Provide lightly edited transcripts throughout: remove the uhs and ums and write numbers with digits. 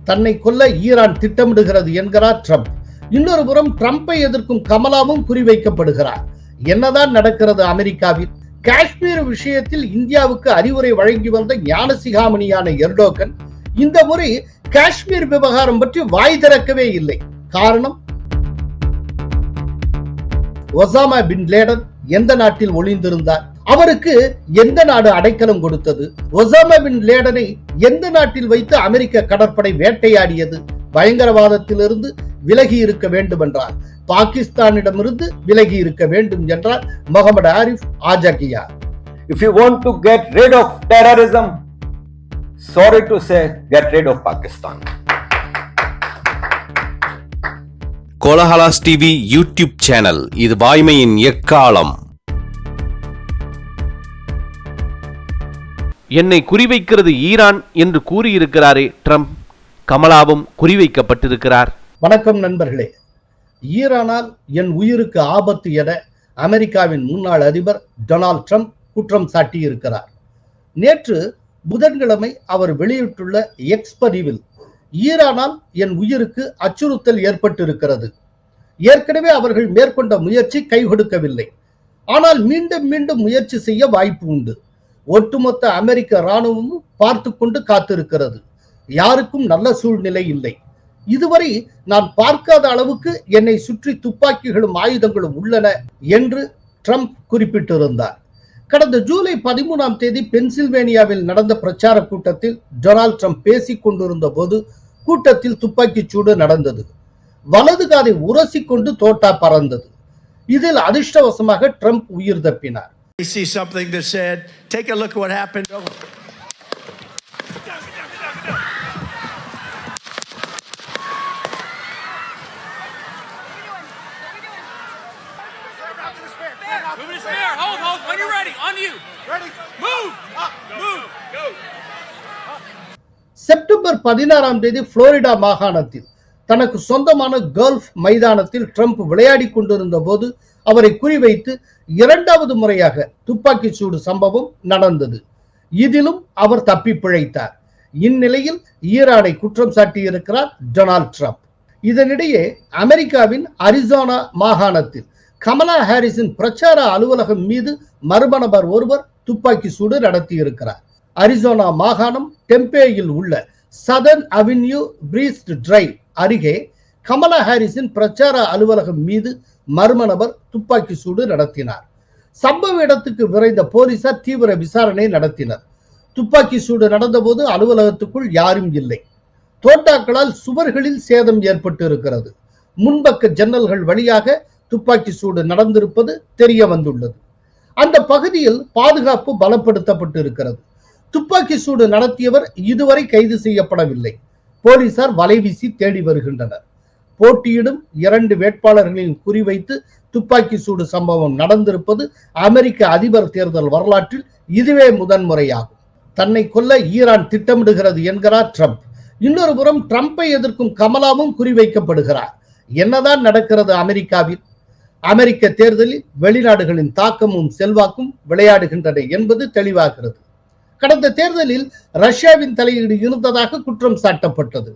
தன்னை கொல்ல ஈரான் திட்டமிடுகிறது என்கிறார் ட்ரம்ப். இன்னொரு புறம் ட்ரம்பை எதிர்க்கும் கமலாவும் குறிவைக்கப்படுகிறார். என்னதான் நடக்கிறது அமெரிக்காவில்? காஷ்மீர் விஷயத்தில் இந்தியாவுக்கு அறிவுரை வழங்கி வந்த ஞானசிகாமணியான எர்டோகன் இந்த முறை காஷ்மீர் விவகாரம் பற்றி வாய் திறக்கவே இல்லை. காரணம், ஒசாமா பின் லேடன் எந்த நாட்டில் ஒளிந்திருந்தார்? அவருக்கு எந்த நாடு அடைக்கலம் கொடுத்தது? ஒசாமா பின் லேடனை எந்த நாட்டில் வைத்து அமெரிக்க கடற்படை வேட்டையாடியது? பயங்கரவாதத்திலிருந்து விலகி இருக்க வேண்டும் என்றார், பாகிஸ்தானிடமிருந்து விலகி இருக்க வேண்டும் என்றார் முகமது ஆரிஃப் ஆஜாகியா. If you want to get rid of terrorism, sorry to say, get rid of Pakistan. Kolahalas TV YouTube channel, இது வாய்மையின் எக்காலம். என்னை குறிவைக்கிறது ஈரான் என்று கூறியிருக்கிறாரே ட்ரம்ப். கமலாவும் குறிவைக்கப்பட்டிருக்கிறார். வணக்கம் நண்பர்களே. ஈரானால் என் உயிருக்கு ஆபத்து என அமெரிக்காவின் முன்னாள் அதிபர் டொனால்ட் ட்ரம்ப் குற்றம் சாட்டியிருக்கிறார். நேற்று புதன்கிழமை அவர் வெளியிட்டுள்ள எக்ஸ் பதிவில் ஈரானால் என் உயிருக்கு அச்சுறுத்தல் ஏற்பட்டிருக்கிறது. ஏற்கனவே அவர்கள் மேற்கொண்ட முயற்சி கை கொடுக்கவில்லை. ஆனால் மீண்டும் மீண்டும் முயற்சி செய்ய வாய்ப்பு உண்டு. ஒட்டுமொத்த அமெரிக்க இராணுவமும் பார்த்து கொண்டு காத்திருக்கிறது. யாருக்கும் நல்ல சூழ்நிலை இல்லை. இதுவரை நான் பார்க்காத அளவுக்கு என்னை சுற்றி துப்பாக்கிகளும் ஆயுதங்களும் உள்ளன என்று ட்ரம்ப் குறிப்பிட்டிருந்தார். கடந்த ஜூலை 13ஆம் தேதி பென்சில்வேனியாவில் நடந்த பிரச்சார கூட்டத்தில் டொனால்ட் ட்ரம்ப் பேசிக் கொண்டிருந்த போது கூட்டத்தில் துப்பாக்கி சூடு நடந்தது. வலது காதை உரசிக்கொண்டு தோட்டா பறந்தது. இதில் அதிர்ஷ்டவசமாக ட்ரம்ப் உயிர் தப்பினார். I see something that said, take a look at what happened. Hold. When you're ready, on you. Ready? Move. Move. Go. September 16ஆம் தேதி புளோரிடா மாகாணத்தில் தனக்கு சொந்தமான கோல்ஃப் மைதானத்தில் ட்ரம்ப் விளையாடி கொண்டிருந்த போது அவரை குறிவைத்து இரண்டாவது முறையாக துப்பாக்கி சூடு சம்பவம் நடந்தது. இதிலும் அவர் தப்பி பிழைத்தார். இந்நிலையில் ஈரானை குற்றம் சாட்டியிருக்கிறார் டொனால்ட் ட்ரம்ப். இதனிடையே அமெரிக்காவின் அரிசோனா மாகாணத்தில் கமலா ஹாரிஸின் பிரச்சார அலுவலகம் மீது மர்ம நபர் ஒருவர் துப்பாக்கி சூடு நடத்தியிருக்கிறார். அரிசோனா மாகாணம் டெம்பேயில் உள்ள சதர்ன் அவென்யூ பிரீஸ்ட் டிரைவ் அருகே கமலா ஹாரிஸின் பிரச்சார அலுவலகம் மீது மர்ம நபர் துப்பாக்கி சூடு நடத்தினார். சம்பவ இடத்துக்கு விரைந்த போலீசார் தீவிர விசாரணை நடத்தினர். துப்பாக்கி சூடு நடந்தபோது அலுவலகத்துக்குள் யாரும் இல்லை. தோட்டாக்களால் சுவர்களில் சேதம் ஏற்பட்டு இருக்கிறது. முன்பக்க ஜன்னல்கள் வழியாக துப்பாக்கி சூடு நடந்திருப்பது தெரிய வந்துள்ளது. அந்த பகுதியில் பாதுகாப்பு பலப்படுத்தப்பட்டு இருக்கிறது. துப்பாக்கி சூடு நடத்தியவர் இதுவரை கைது செய்யப்படவில்லை. போலீசார் வலைவீசி தேடி வருகின்றனர். போட்டியிடும் 2 வேட்பாளர்களின் குறிவைத்து துப்பாக்கி சூடு சம்பவம் நடந்திருப்பது அமெரிக்க அதிபர் தேர்தல் வரலாற்றில் இதுவே முதன்முறையாகும். தன்னை கொல்ல ஈரான் திட்டமிடுகிறது என்கிறார் ட்ரம்ப். இன்னொரு புறம் ட்ரம்பை எதிர்க்கும் கமலாவும் குறிவைக்கப்படுகிறார். என்னதான் நடக்கிறது அமெரிக்காவில்? அமெரிக்க தேர்தலில் வெளிநாடுகளின் தாக்கமும் செல்வாக்கும் விளையாடுகின்றன என்பது தெளிவாகிறது. கடந்த தேர்தலில் ரஷ்யாவின் தலையீடு இருந்ததாக குற்றம் சாட்டப்பட்டது.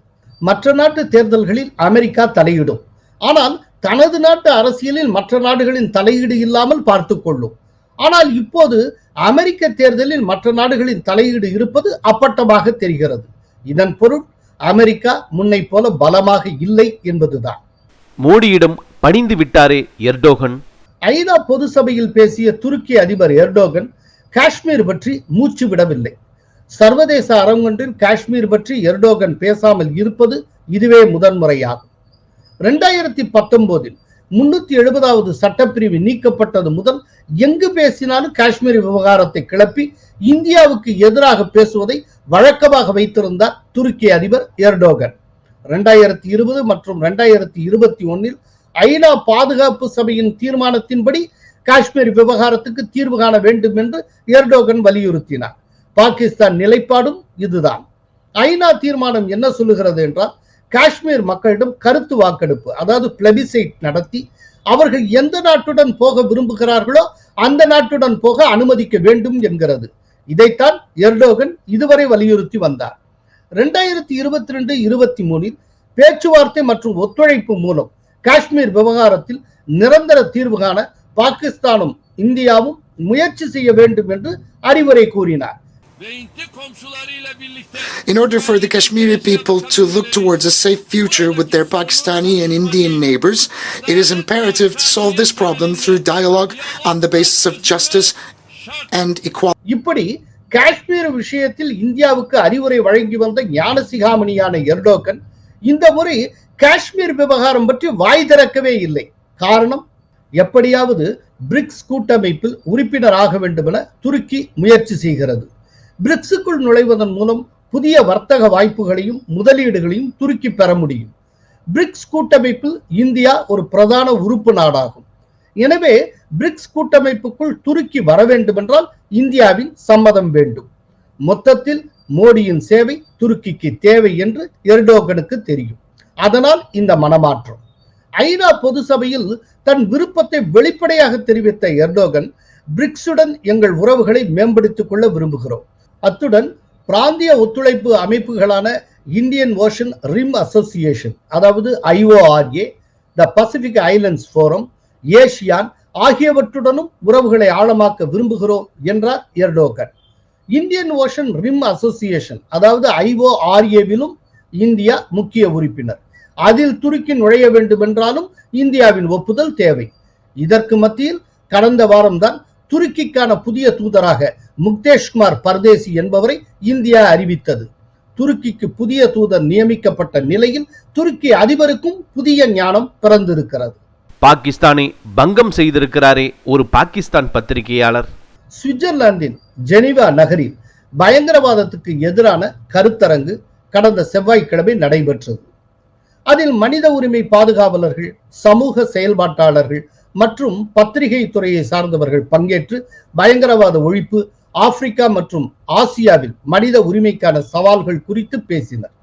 மற்ற நாட்டு தேர்தல்களில் அமெரிக்கா தலையிடும். ஆனால் தனது நாட்டு அரசியலில் மற்ற நாடுகளின் தலையீடு இல்லாமல் பார்த்துக் கொள்ளும். ஆனால் இப்போது அமெரிக்க தேர்தலில் மற்ற நாடுகளின் தலையீடு இருப்பது அப்பட்டமாக தெரிகிறது. இதன் பொருள் அமெரிக்கா முன்னை போல பலமாக இல்லை என்பதுதான். மோடியிடம் பணிந்து விட்டாரே எர்டோகன். ஐநா பொது சபையில் பேசிய துருக்கி அதிபர் எர்டோகன் காஷ்மீர் பற்றி மூச்சு விடவில்லை. சர்வதேச அரங்கொன்றில் காஷ்மீர் பற்றி எர்டோகன் பேசாமல் இருப்பது இதுவே முதன்முறையாகும். 2019 370வது சட்டப்பிரிவு நீக்கப்பட்டது முதல் எங்கு பேசினாலும் காஷ்மீர் விவகாரத்தை கிளப்பி இந்தியாவுக்கு எதிராக பேசுவதை வழக்கமாக வைத்திருந்தார் துருக்கி அதிபர் எர்டோகன். 2020 மற்றும் 2021 ஐநா பாதுகாப்பு சபையின் தீர்மானத்தின்படி காஷ்மீர் விவகாரத்துக்கு தீர்வு காண வேண்டும் என்று எர்டோகன் வலியுறுத்தினார். பாகிஸ்தான் நிலைப்பாடும் இதுதான். ஐநா தீர்மானம் என்ன சொல்லுகிறது என்றால், காஷ்மீர் மக்களிடம் கருத்து வாக்கெடுப்பு, அதாவது பிளபிசைட் நடத்தி அவர்கள் எந்த நாட்டுடன் போக விரும்புகிறார்களோ அந்த நாட்டுடன் போக அனுமதிக்க வேண்டும் என்கிறது. இதைத்தான் எர்டோகன் இதுவரை வலியுறுத்தி வந்தார். 2022-23 பேச்சுவார்த்தை மற்றும் ஒத்துழைப்பு மூலம் காஷ்மீர் விவகாரத்தில் நிரந்தர தீர்வு காண பாகிஸ்தானும் இந்தியாவும் முயற்சி செய்ய வேண்டும் என்று அறிவுரை கூறினார். In order for the Kashmiri people to look towards a safe future with their Pakistani and Indian neighbors, it is imperative to solve this problem through dialogue on the basis of justice and equality. இப்படி காஷ்மீர் விஷயத்தில் இந்தியாவுக்கு அறிவுரை வழங்கி வந்த ஞானசிகாமணியான Erdogan இந்த முறை காஷ்மீர் விவகாரம் பற்றி வாய் திறக்கவே இல்லை. காரணம், எப்படியாவது பிரிக்ஸ் கூட்டமைப்பில் உறுப்பினராக வேண்டும் என துருக்கி முயற்சி செய்கிறது. பிரிக்ஸுக்குள் நுழைவதன் மூலம் புதிய வர்த்தக வாய்ப்புகளையும் முதலீடுகளையும் துருக்கி பெற முடியும். பிரிக்ஸ் கூட்டமைப்பில் இந்தியா ஒரு பிரதான உறுப்பு நாடாகும். எனவே பிரிக்ஸ் கூட்டமைப்புக்குள் துருக்கி வர வேண்டும் என்றால் இந்தியாவின் சம்மதம் வேண்டும். மொத்தத்தில் மோடியின் சேவை துருக்கிக்கு தேவை என்று எர்டோகனுக்கு தெரியும். அதனால் இந்த மனமாற்றம். ஐநா பொது சபையில் தன் விருப்பத்தை வெளிப்படையாக தெரிவித்த எர்டோகன், பிரிக்ஸுடன் எங்கள் உறவுகளை மேம்படுத்திக் கொள்ள விரும்புகிறோம். அத்துடன் பிராந்திய ஒத்துழைப்பு அமைப்புகளான இந்தியன் ஓஷன் ரிம் அசோசியேஷன், அதாவது IORA, the Pacific Islands Forum, ASEAN ஆகியவற்றுடனும் உறவுகளை ஆழமாக்க விரும்புகிறோம் என்றார் Erdogan. Indian Ocean Rim Association, அதாவது IORA-விலும் இந்தியா முக்கிய உறுப்பினர். அதில் துருக்கி நுழைய வேண்டும் என்றாலும் இந்தியாவின் ஒப்புதல் தேவை. இதற்கு மத்தியில் கடந்த வாரம்தான் துருக்கிக்கான புதிய தூதராக முக்தேஷ்குமார் பர்தேசி என்பவரை இந்தியா அறிவித்தது. துருக்கிக்கு புதிய தூதர் நியமிக்கப்பட்ட நிலையில் துருக்கி அதிபருக்கும் புதிய ஞானம் பிறந்திருக்கிறது. பாகிஸ்தானை பங்கம் செய்திருக்கிறாரே ஒரு பாகிஸ்தான் பத்திரிகையாளர். சுவிட்சர்லாந்தின் ஜெனீவா நகரில் பயங்கரவாதத்துக்கு எதிரான கருத்தரங்கு கடந்த செவ்வாய்க்கிழமை நடைபெற்றது. அதில் மனித உரிமை பாதுகாவலர்கள், சமூக செயல்பாட்டாளர்கள் மற்றும் பத்திரிகை துறையை சார்ந்தவர்கள் பங்கேற்று பயங்கரவாத ஒழிப்பு, ஆப்பிரிக்கா மற்றும் ஆசியாவில் மனித உரிமைக்கான சவால்கள் குறித்து பேசினர்.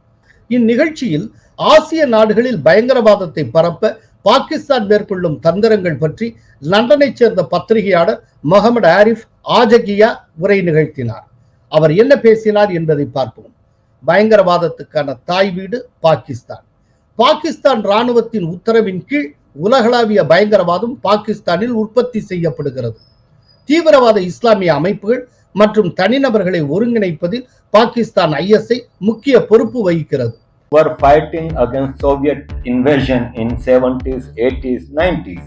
இந்நிகழ்ச்சியில் ஆசிய நாடுகளில் பயங்கரவாதத்தை பரப்ப பாகிஸ்தான் மேற்கொள்ளும் தந்திரங்கள் பற்றி லண்டனை சேர்ந்த பத்திரிகையாளர் முகமது ஆரிஃப் ஆஜகியா உரை நிகழ்த்தினார். அவர் என்ன பேசினார் என்பதை பார்ப்போம். பயங்கரவாதத்துக்கான தாய் வீடு பாகிஸ்தான். பாகிஸ்தான் ராணுவத்தின் உத்தரவின் கீழ் உலகளாவிய பயங்கரவாதம் பாகிஸ்தானில் உற்பத்தி செய்யப்படுகிறது. தீவிரவாத இஸ்லாமிய அமைப்புகள் மற்றும் தனிநபர்களை ஒருங்கிணைப்பதில் பாகிஸ்தான் ISI முக்கிய பொறுப்பு வகிக்கிறது. Were fighting against Soviet invasion in 70s, 80s, 90s.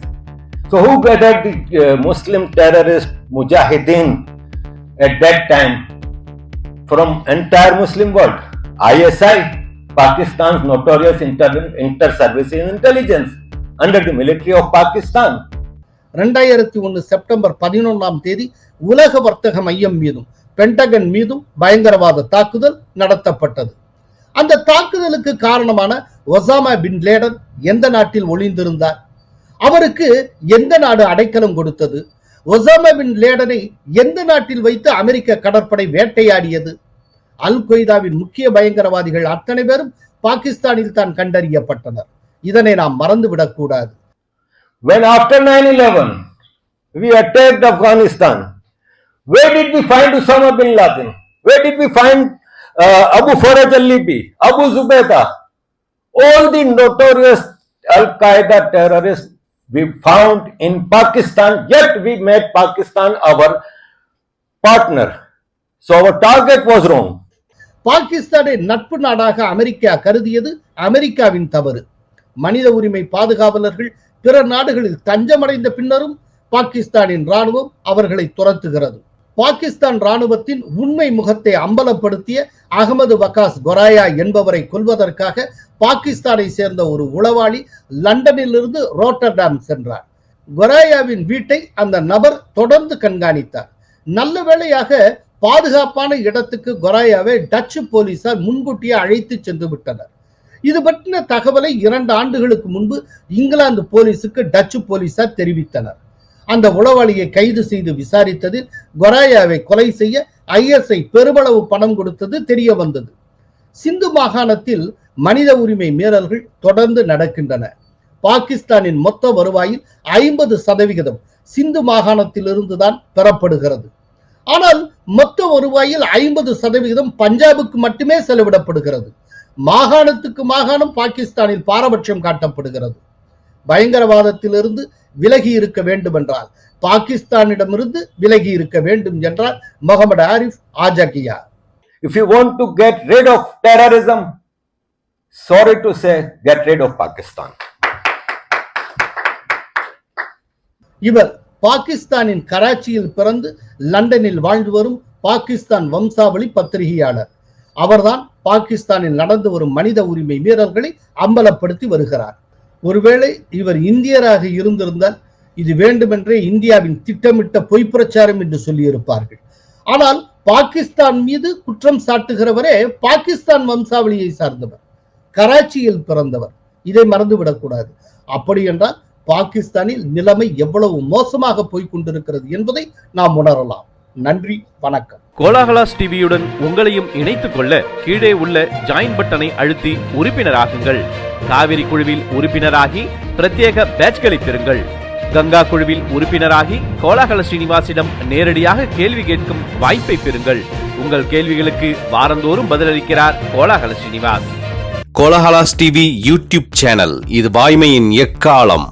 So who gathered the Muslim terrorist mujahideen at that time from entire Muslim world? ISI, Pakistan's notorious inter-service intelligence under the military of Pakistan. 2001 September 11 உலக வர்த்தக மையம் மீதும் Pentagon மீதும் பயங்கரவாத தாக்குதல் நடத்தப்பட்டது. அந்த தாக்குதலுக்கு காரணமான ஒசாமா பின் லேடன் எந்த நாட்டில் ஒளிந்திருந்தார்? அவருக்கு எந்த நாடு அடைக்கலம் கொடுத்தது? ஒசாமா பின் லேடனை எந்த நாட்டில் வைத்து அமெரிக்க கடற்படை வேட்டையாடியது? அல் கொய்தாவின் முக்கிய பயங்கரவாதிகள் அத்தனை பேரும் பாகிஸ்தானில் தான் கண்டறியப்பட்டனர். இதனை நாம் மறந்துவிடக் கூடாது. When after 9/11 we attacked Afghanistan, where did we find Osama bin Laden? Where did we find Abu Faraj al-Libi, Abu Zubaydah? All the notorious Al-Qaeda terrorists we found in Pakistan, yet we made Pakistan our partner. So our target was wrong. பாகிஸ்தானை நட்பு நாடாக America கருதியது அமெரிக்காவின் தவறு. மனித உரிமை பாதுகாவலர்கள் பிற நாடுகளில் தஞ்சமடைந்த பின்னரும் பாகிஸ்தானின் ராணுவம் அவர்களை துரத்துகிறது. பாகிஸ்தான் ராணுவத்தின் உண்மை முகத்தை அம்பலப்படுத்திய அகமது வகாஸ் கொராயா என்பவரை கொல்வதற்காக பாகிஸ்தானை சேர்ந்த ஒரு உளவாளி லண்டனிலிருந்து ரோட்டர்டாம் சென்றார். கொராயாவின் வீட்டை அந்த நபர் தொடர்ந்து கண்காணித்தார். நல்ல வேளையாக பாதுகாப்பான இடத்துக்கு கொராயாவை டச்சு போலீசார் முன்கூட்டியே அழைத்து சென்று விட்டனர். இது பற்றின தகவலை 2 ஆண்டுகளுக்கு முன்பு இங்கிலாந்து போலீசுக்கு டச்சு போலீசார் தெரிவித்தனர். அந்த உளவாளியை கைது செய்து விசாரித்ததில் கொராயாவை கொலை செய்ய ISI பெருமளவு பணம் கொடுத்தது தெரிய வந்தது. சிந்து மாகாணத்தில் மனித உரிமை மீறல்கள் தொடர்ந்து நடக்கின்றன. பாகிஸ்தானின் மொத்த வருவாயில் 50% சிந்து மாகாணத்தில் இருந்துதான் பெறப்படுகிறது. ஆனால் மொத்த வருவாயில் 50% பஞ்சாபுக்கு மட்டுமே செலவிடப்படுகிறது. மாகாணத்துக்கு மாகாணம் பாகிஸ்தானில் பாரபட்சம் காட்டப்படுகிறது. பயங்கரவாதத்திலிருந்து விலகி இருக்க வேண்டும் என்றால், பாகிஸ்தானிடமிருந்து விலகி இருக்க வேண்டும் என்றால் முகமது ஆரிஃப் ஆஜாகியா. If you want to get rid of terrorism, sorry to say, get rid of Pakistan. இவர் பாகிஸ்தானின் கராச்சியில் பிறந்து லண்டனில் வாழ்ந்து வரும் பாகிஸ்தான் வம்சாவளி பத்திரிகையாளர். அவர்தான் பாகிஸ்தானில் நடந்து வரும் மனித உரிமை மீறல்களை அம்பலப்படுத்தி வருகிறார். ஒருவேளை இவர் இந்தியராக இருந்திருந்தால் இது வேண்டுமென்றே இந்தியாவின் திட்டமிட்ட பொய் பிரச்சாரம் என்று சொல்லியிருப்பார்கள். ஆனால் பாகிஸ்தான் மீது குற்றம் சாட்டுகிறவரே பாகிஸ்தான் வம்சாவளியை சார்ந்தவர், கராச்சியில் பிறந்தவர். இதை மறந்துவிடக்கூடாது. அப்படி என்றால் பாகிஸ்தானில் நிலைமை எவ்வளவு மோசமாக போய்கொண்டிருக்கிறது என்பதை நாம் உணரலாம். நன்றி, வணக்கம். கோலாகலாஸ் டிவியுடன் உங்களையும் இணைத்துக் கொள்ள கீழே உள்ள ஜாயின் பட்டனை அழுத்தி உறுப்பினராகுங்கள். காவிரி குழுவில் உறுப்பினராகி பிரத்யேக பேட்ச்களை பெறுங்கள். கங்கா குழுவில் உறுப்பினராகி கோலாகல ஸ்ரீனிவாசிடம் நேரடியாக கேள்வி கேட்கும் வாய்ப்பை பெறுங்கள். உங்கள் கேள்விகளுக்கு வாரந்தோறும் பதிலளிக்கிறார் Kolahala Srinivas. Kolahalas TV YouTube channel, இது வாய்மையின் எக்காலம்.